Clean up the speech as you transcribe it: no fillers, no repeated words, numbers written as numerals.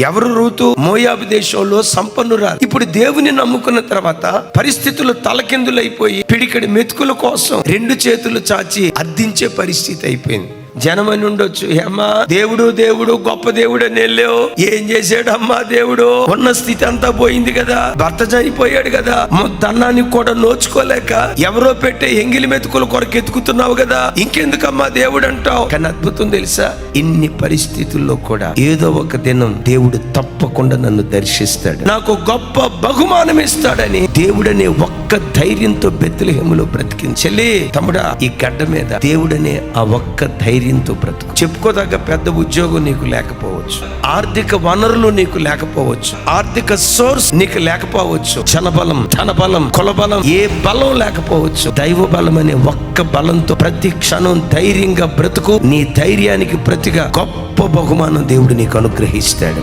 ఎవరు రూతు? మోయాబు దేశంలో సంపన్నురాలు. ఇప్పుడు దేవుని నమ్ముకున్న తర్వాత పరిస్థితులు తలకిందులైపోయి పిడికడి మెతుకుల కోసం 2 చేతులు చాచి అర్థించే పరిస్థితి అయిపోయింది. జనమని ఉండొచ్చు, అమ్మా దేవుడు దేవుడు గొప్ప దేవుడు అని వెళ్ళావు, ఏం చేశాడు అమ్మా దేవుడు? ఉన్న స్థితి అంతా పోయింది కదా, భర్త చనిపోయాడు కదా, దన్నానికి కూడా నోచుకోలేక ఎవరో పెట్టే ఎంగిలి మెతుకుల కొరకు ఎత్తుకుతున్నావు కదా, ఇంకెందుకమ్మా దేవుడు అంటావు? కానీ అద్భుతం తెలుసా, ఇన్ని పరిస్థితుల్లో కూడా ఏదో ఒక దినం దేవుడు తప్పకుండా నన్ను దర్శిస్తాడు, నాకు గొప్ప బహుమానం ఇస్తాడని దేవుడనే ఒక్క ధైర్యంతో బెత్లెహేములో బ్రతికింది. చెల్లి, తమ్ముడా, ఈ గడ్డ మీద దేవుడనే ఆ ఒక్క ధైర్యంతో బ్రతుకు. చెప్పుకోదగ్గ పెద్ద ఉద్యోగం నీకు లేకపోవచ్చు, ఆర్థిక వనరులు నీకు లేకపోవచ్చు, ఆర్థిక సోర్స్ నీకు లేకపోవచ్చు, జనబలం, ధనబలం, కులబలం, ఏ బలం లేకపోవచ్చు, దైవ బలం అనే ఒక్క బలంతో ప్రతి క్షణం ధైర్యంగా బ్రతుకు. నీ ధైర్యానికి ప్రతిగా గొప్ప బహుమానం దేవుడు నీకు అనుగ్రహిస్తాడు.